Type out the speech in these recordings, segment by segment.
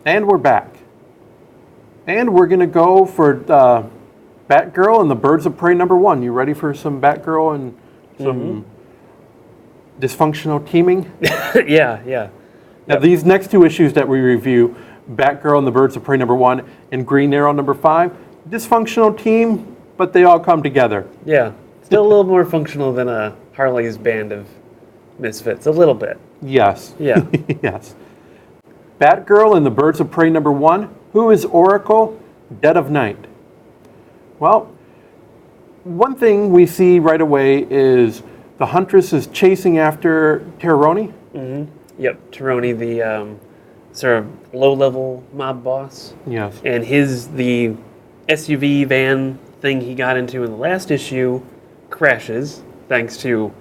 And we're back. And we're going to go for Batgirl and the Birds of Prey #1. You ready for some Batgirl and some dysfunctional teaming? Yeah. Now, these next two issues that we review, Batgirl and the Birds of Prey #1 and Green Arrow #5, dysfunctional team, but they all come together. Yeah. Still a little more functional than Harley's band of misfits. A little bit. Yes. Yeah. Yes. Batgirl and the Birds of Prey #1. Who is Oracle? Dead of Night. Well, one thing we see right away is the Huntress is chasing after Terroni. Mm-hmm. Yep, Terroni, the sort of low-level mob boss. Yes. And the SUV van thing he got into in the last issue crashes thanks to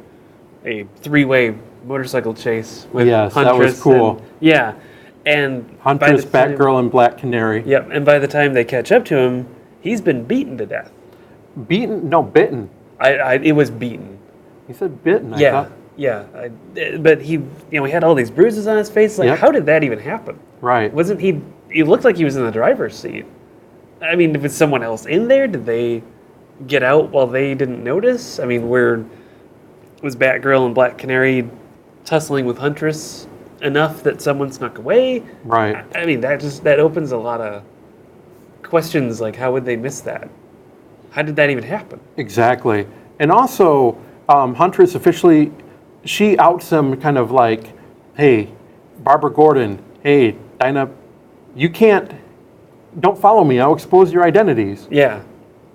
a three-way motorcycle chase with Huntress. That was cool. And Huntress, Batgirl, and Black Canary. Yep, and by the time they catch up to him, he's been beaten to death. Beaten? No, bitten. It was beaten. He said bitten. Yeah. But he had all these bruises on his face. Like, how did that even happen? Right. Wasn't he? He looked like he was in the driver's seat. I mean, was someone else in there? Did they get out while they didn't notice? I mean, was Batgirl and Black Canary tussling with Huntress enough that someone snuck away? Right. I mean, that opens a lot of questions. Like, how would they miss that? How did that even happen? Exactly. And also, Huntress officially, she outs them kind of like, hey, Barbara Gordon, hey, Dinah, don't follow me, I'll expose your identities. Yeah,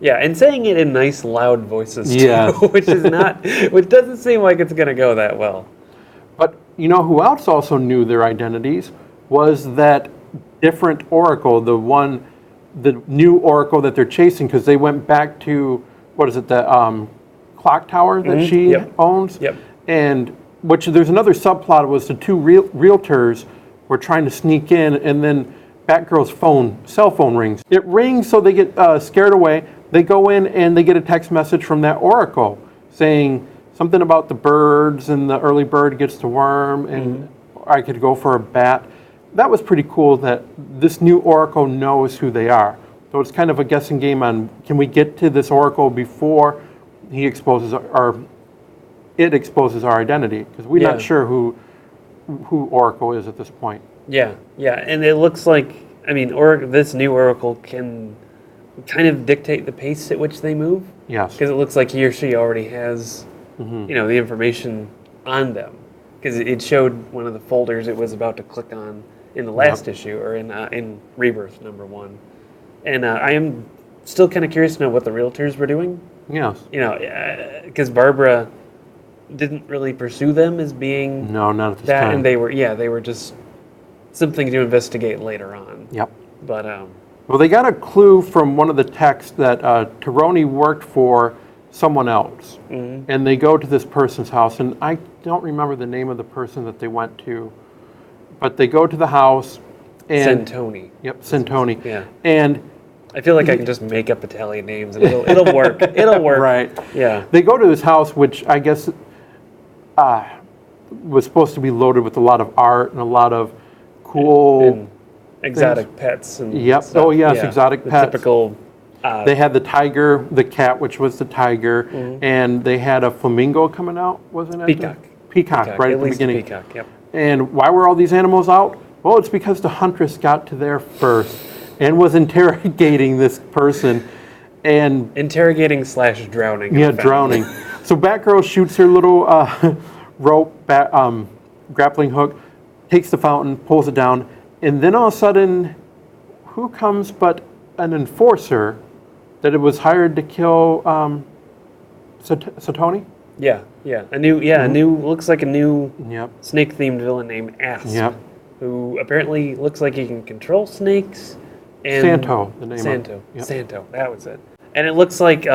and saying it in nice, loud voices too, yeah. which doesn't seem like it's going to go that well. But you know who else also knew their identities was that different Oracle, the new Oracle that they're chasing, because they went back to, the clock tower that she owns? Yep. And there's another subplot was the two realtors were trying to sneak in, and then Batgirl's cell phone rings. It rings, so they get scared away. They go in and they get a text message from that Oracle saying something about the birds and the early bird gets the worm, and I could go for a bat. That was pretty cool that this new Oracle knows who they are. So it's kind of a guessing game on, can we get to this Oracle before it exposes our identity? Because we're not sure who Oracle is at this point. Yeah, and it looks like, this new Oracle can kind of dictate the pace at which they move. Yes. Because it looks like he or she already has, the information on them. Because it showed one of the folders it was about to click on in the last issue, or in Rebirth #1. And I am still kind of curious to know what the realtors were doing. Yes. Because Barbara didn't really pursue them as being not at this time. And they were just something to investigate later on. Yep. But well, they got a clue from one of the texts that Terroni worked for someone else, and they go to this person's house, and I don't remember the name of the person that they went to, but they go to the house. And Santoni. Yep, Santoni. Yeah. And I feel like I can just make up Italian names and it'll work. It'll work. Right. Yeah. They go to this house, which I guess was supposed to be loaded with a lot of art and a lot of cool and exotic pets. And stuff. Oh yes, exotic pets. Typical. They had the tiger, the cat, which was the tiger, and they had a flamingo coming out, wasn't it? Peacock, right at the beginning. Peacock, yep. And why were all these animals out? Well, it's because the Huntress got to there first and was interrogating this person. And interrogating/drowning. Yeah, drowning. So Batgirl shoots her little rope, grappling hook, takes the fountain, pulls it down, and then all of a sudden, who comes but an enforcer that it was hired to kill Satoni? Yeah. A new looks like a new Yep. snake-themed villain named Asp. Yep. Who apparently looks like he can control snakes. And Santo, the name. Santo. Yep. Santo. That was it. And it looks like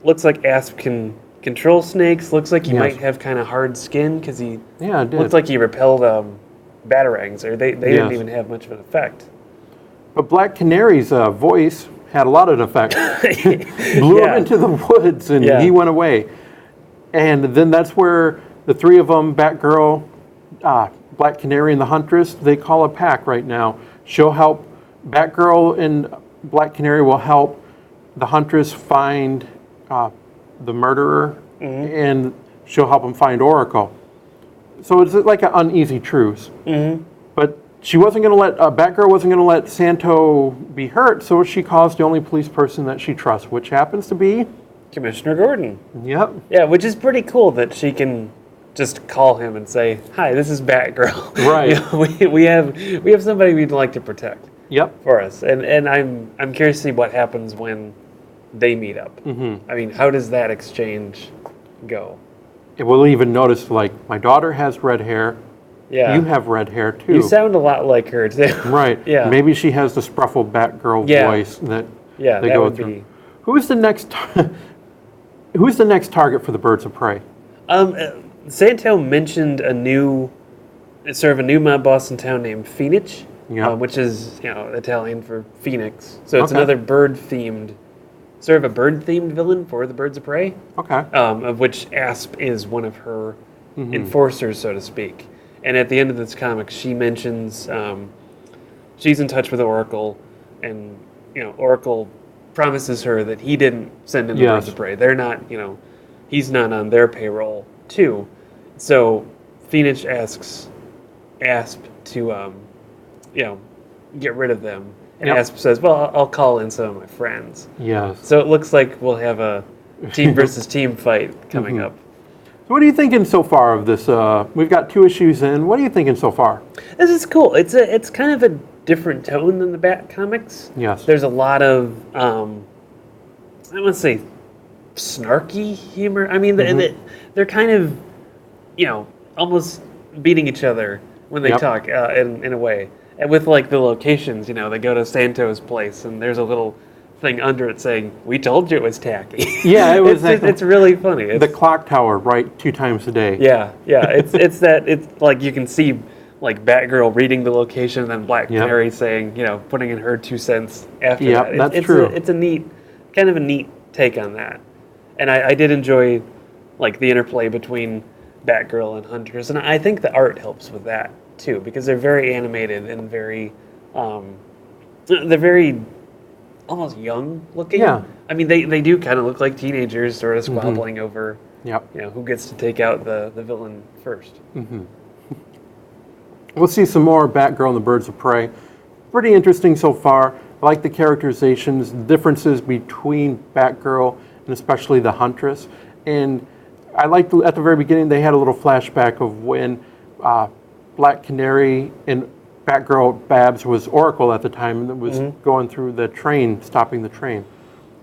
looks like Asp can control snakes. Looks like he might have kind of hard skin because he it did. looks like he repelled batarangs, or they didn't even have much of an effect. But Black Canary's voice had a lot of effect. Blew him into the woods, and he went away. And then that's where the three of them, Batgirl, Black Canary, and the Huntress, they call a pack right now. She'll help. Batgirl and Black Canary will help the Huntress find the murderer, and she'll help him find Oracle. So it's like an uneasy truce. But she wasn't going to let, Batgirl wasn't going to let Santo be hurt, so she calls the only police person that she trusts, which happens to be... Commissioner Gordon. Yep. Yeah, which is pretty cool that she can just call him and say, "Hi, this is Batgirl." Right. You know, we have somebody we'd like to protect. Yep. For us, and I'm curious to see what happens when they meet up. I mean, how does that exchange go? We'll even notice, like, my daughter has red hair. Yeah. You have red hair, too. You sound a lot like her, too. Right. Yeah. Maybe she has the scruffled Batgirl voice that they go through. Be... Who's the next target for the Birds of Prey? Santo mentioned a new mob boss in town named Phoenix, which is Italian for Phoenix. So it's another bird-themed, sort of a bird-themed villain for the Birds of Prey. Okay. Of which Asp is one of her enforcers, so to speak. And at the end of this comic, she mentions she's in touch with Oracle, and Oracle promises her that he didn't send in the Birds of Prey. They're not, he's not on their payroll too. So Phoenix asks Asp to, get rid of them. And Asp says, "Well, I'll call in some of my friends." Yes. So it looks like we'll have a team versus team fight coming up. So what are you thinking so far of this? We've got 2 issues in. What are you thinking so far? This is cool. It's kind of a different tone than the Bat comics. Yes. There's a lot of I want to say snarky humor. I mean, they're kind of almost beating each other when they talk in a way. And with like the locations, they go to Santo's place and there's a little thing under it saying, "We told you it was tacky." Yeah, it was. It's really funny. It's, the clock tower, right? 2 times a day. Yeah. It's like you can see like Batgirl reading the location and then Black Canary saying, putting in her 2 cents after that. That's true. It's a neat take on that. And I did enjoy like the interplay between Batgirl and Huntress, and I think the art helps with that too, because they're very animated and very they're very almost young looking. Yeah. I mean, they do kind of look like teenagers sort of squabbling over who gets to take out the villain first. We'll see some more Batgirl and the Birds of Prey. Pretty interesting so far. I like the characterizations, the differences between Batgirl and especially the Huntress. And I liked at the very beginning they had a little flashback of when Black Canary and Batgirl Babs was Oracle at the time, and it was going through the train, stopping the train.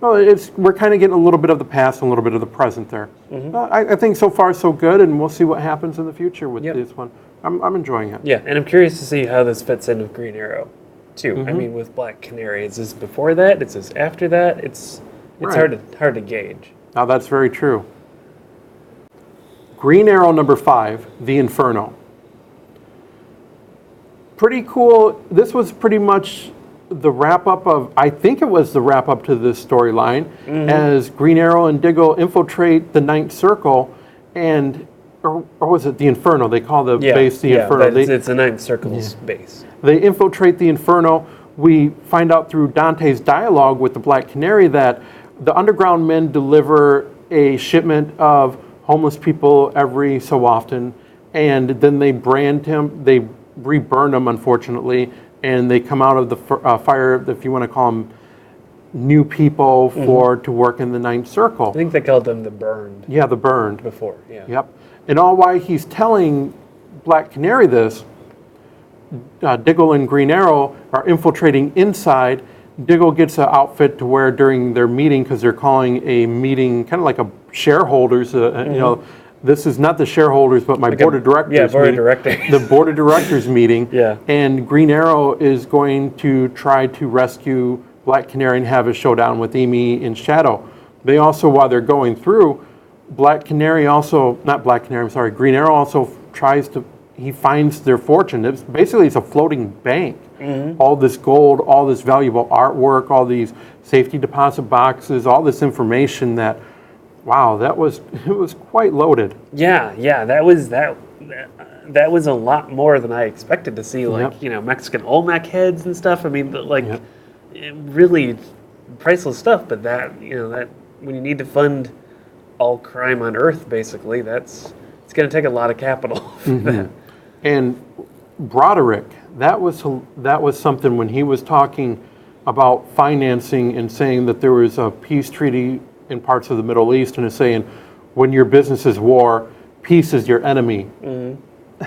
Well, we're kind of getting a little bit of the past and a little bit of the present there. I think so far so good, and we'll see what happens in the future with this one. I'm enjoying it. Yeah, and I'm curious to see how this fits in with Green Arrow, too. I mean, with Black Canary, is this before that? Is this after that? It's Right. hard to gauge. Now that's very true. Green Arrow number 5, The Inferno. Pretty cool. This was pretty much the wrap-up of, I think it was the wrap-up to this storyline, as Green Arrow and Diggle infiltrate the Ninth Circle, and, or was it the Inferno? They call the base the Inferno. It's the Ninth Circle's base. They infiltrate the Inferno. We find out through Dante's dialogue with the Black Canary that the underground men deliver a shipment of homeless people every so often, and then they brand him, they reburn them, unfortunately, and they come out of the fire, if you want to call them new people, to work in the Ninth Circle. I think they called them the Burned. Yeah, the Burned. Before, yeah. Yep. And all while he's telling Black Canary this, Diggle and Green Arrow are infiltrating inside. Diggle gets an outfit to wear during their meeting, because they're calling a meeting kind of like a shareholders, this is not the shareholders, but my like board of directors. Yeah, board of directors. The board of directors meeting. Yeah. And Green Arrow is going to try to rescue Black Canary and have a showdown with Amy and Shadow. They also, while they're going through, Green Arrow also he finds their fortune. It's a floating bank. All this gold, all this valuable artwork, all these safety deposit boxes, all this information that, wow, it was quite loaded. Yeah, that was that. that was a lot more than I expected to see, like, Yep. Mexican Olmec heads and stuff. I mean, like, Yep. really priceless stuff, but that when you need to fund all crime on Earth, basically, it's going to take a lot of capital for that. And Broderick, that was something when he was talking about financing and saying that there was a peace treaty in parts of the Middle East, and is saying when your business is war, peace is your enemy.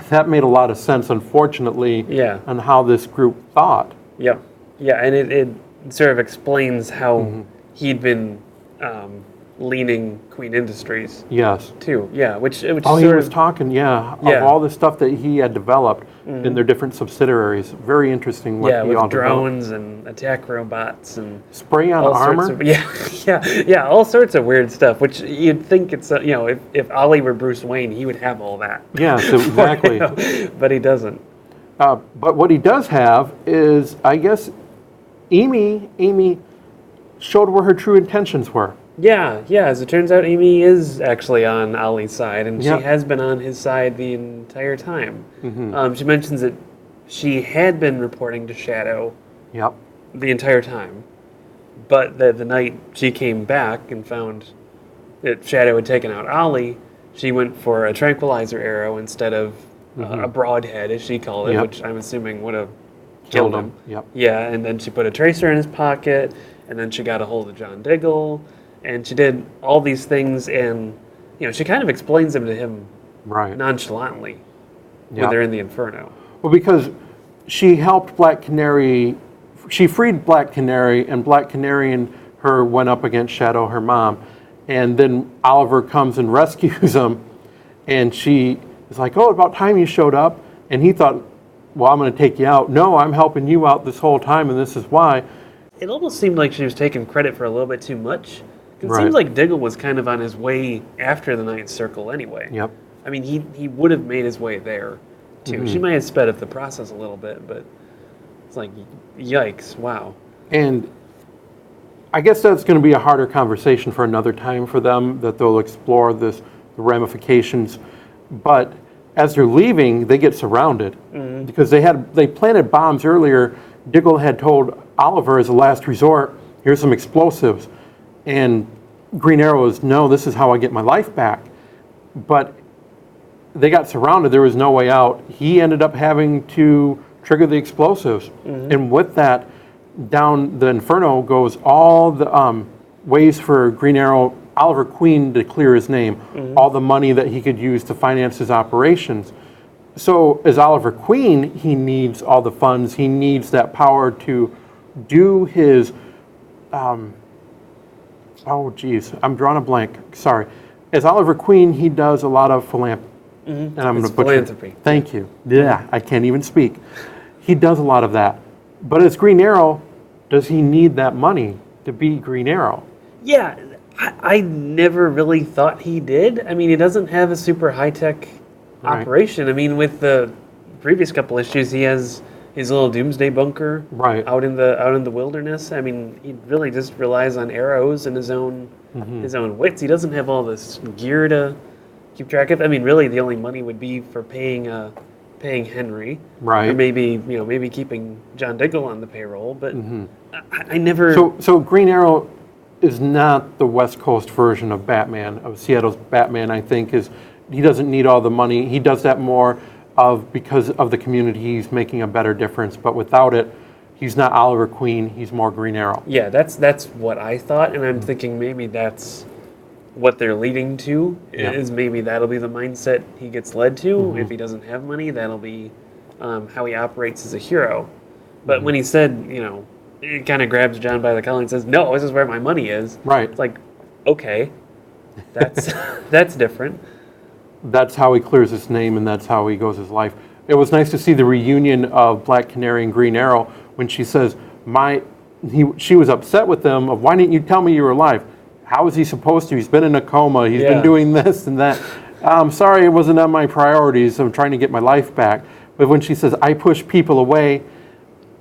That made a lot of sense, unfortunately, on how this group thought. Yeah, and it sort of explains how he'd been leaning Queen Industries. Yes. Too. Yeah, which Oh, sort he was of talking, of all the stuff that he had developed in their different subsidiaries. Very interesting what he with all drones and attack robots and developed. Spray on all armor? sorts of, all sorts of weird stuff. Which you'd think it's if Ollie were Bruce Wayne, he would have all that. Yes, exactly. But he doesn't. But what he does have is, I guess, Amy showed where her true intentions were. Yeah. As it turns out, Amy is actually on Ollie's side, and Yep. she has been on his side the entire time. She mentions that she had been reporting to Shadow Yep. the entire time, but the night she came back and found that Shadow had taken out Ollie, she went for a tranquilizer arrow instead of a broadhead, as she called it, Yep. which I'm assuming would have killed him. Yep. Yeah, and then she put a tracer in his pocket, and then she got a hold of John Diggle, and she did all these things, and she kind of explains them to him Right. nonchalantly when Yep. they're in the Inferno. Well, because she helped Black Canary, she freed Black Canary, and Black Canary and her went up against Shadow, her mom, and then Oliver comes and rescues him, and she is like, "Oh, about time you showed up," and he thought, "Well, I'm going to take you out." "No, I'm helping you out this whole time, and this is why." It almost seemed like she was taking credit for a little bit too much. It Right. seems like Diggle was kind of on his way after the Ninth Circle anyway. Yep. I mean, he would have made his way there, too. She might have sped up the process a little bit, but it's like, yikes, wow. And I guess that's going to be a harder conversation for another time for them, that they'll explore the ramifications. But as they're leaving, they get surrounded because they planted bombs earlier. Diggle had told Oliver as a last resort, "Here's some explosives," and Green Arrow is, "No, this is how I get my life back." But they got surrounded. There was no way out. He ended up having to trigger the explosives, and with that, down the Inferno goes all the ways for Green Arrow, Oliver Queen, to clear his name, all the money that he could use to finance his operations. So as Oliver Queen, he needs all the funds. He needs that power to do his, oh geez, I'm drawing a blank, sorry. As Oliver Queen, he does a lot of philanthropy. And I'm It's going to butcher. philanthropy. Thank you. Yeah, I can't even speak. He does a lot of that. But as Green Arrow, does he need that money to be Green Arrow? Yeah, I never really thought he did. I mean, he doesn't have a super high-tech Right. operation. I mean, with the previous couple issues, he has his little doomsday bunker out in the wilderness. I mean, he really just relies on arrows and his own wits. He doesn't have all this gear to keep track of. I mean, really, the only money would be for paying Henry, Right. or maybe keeping John Diggle on the payroll. But I never. So Green Arrow is not the West Coast version of Batman, of Seattle's Batman. I think he doesn't need all the money. He does that more because of the community. He's making a better difference. But without it, he's not Oliver Queen. He's more Green Arrow. Yeah, that's what I thought, and I'm thinking maybe that's what they're leading to. Is maybe that'll be the mindset he gets led to. If he doesn't have money, that'll be how he operates as a hero. But when he said, it kind of grabs John by the collar and says, "No, this is where my money is." Right. It's like, okay, that's that's different. That's how he clears his name, and that's how he goes his life. It was nice to see the reunion of Black Canary and Green Arrow when she says, she was upset with them of, "Why didn't you tell me you were alive?" How is he supposed to? He's been in a coma. He's been doing this and that. I'm sorry, it wasn't on my priorities. I'm trying to get my life back. But when she says, "I push people away,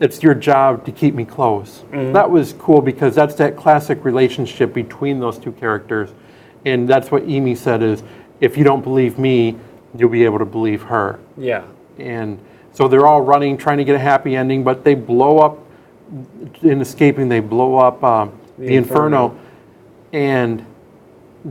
it's your job to keep me close." That was cool because that's that classic relationship between those two characters. And that's what Amy said is, if you don't believe me, you'll be able to believe her. Yeah. And so they're all running, trying to get a happy ending, but they blow up, in escaping, they blow up the Inferno. And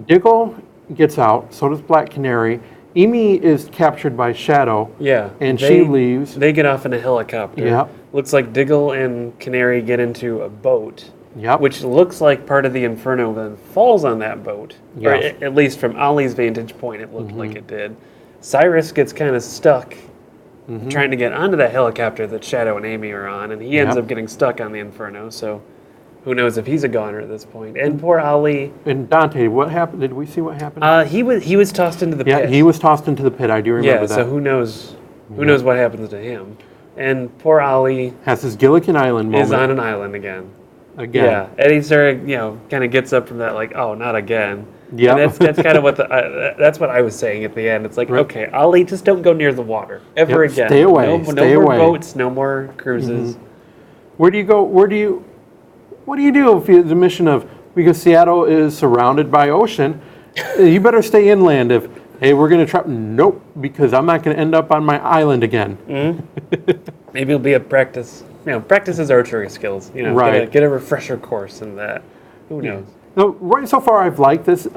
Diggle gets out, so does Black Canary. Amy is captured by Shadow. Yeah. And she leaves. They get off in a helicopter. Yep. Looks like Diggle and Canary get into a boat. Yep. Which looks like part of the Inferno then falls on that boat. Yes. Or at least from Ollie's vantage point, it looked like it did. Cyrus gets kind of stuck trying to get onto that helicopter that Shadow and Amy are on, and he ends up getting stuck on the Inferno, so who knows if he's a goner at this point. And poor Ollie. And Dante, what happened? Did we see what happened? He was tossed into the pit. Yeah, he was tossed into the pit. I do remember that. Yeah, so who knows what happens to him. And poor Ollie has his Gilligan Island moment. Is on an island again. Again. Yeah, Eddie sort of, kind of gets up from that, like, oh, not again. Yeah, that's kind of what that's what I was saying at the end. It's like, okay, Ollie, just don't go near the water ever again. Stay away. No more boats, no more cruises. Where do you go? What do you do if the mission of, because Seattle is surrounded by ocean, you better stay inland. If hey, we're gonna try, nope, because I'm not gonna end up on my island again. Maybe it'll be a practice. Practice his archery skills. Right. Get a refresher course in that. Who knows? No, right so far I've liked this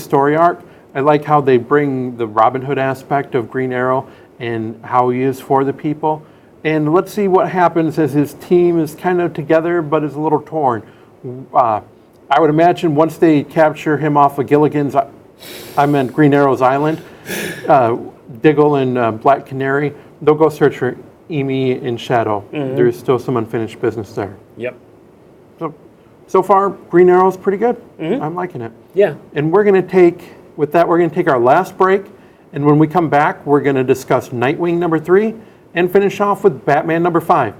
story arc. I like how they bring the Robin Hood aspect of Green Arrow and how he is for the people. And let's see what happens as his team is kind of together but is a little torn. I would imagine once they capture him off of Gilligan's, I meant Green Arrow's island, Diggle and Black Canary, they'll go search for Amy and Shadow. There's still some unfinished business there. Yep. So far, Green Arrow's pretty good. I'm liking it. Yeah. And we're going to take our last break. And when we come back, we're going to discuss Nightwing number 3 and finish off with Batman number 5.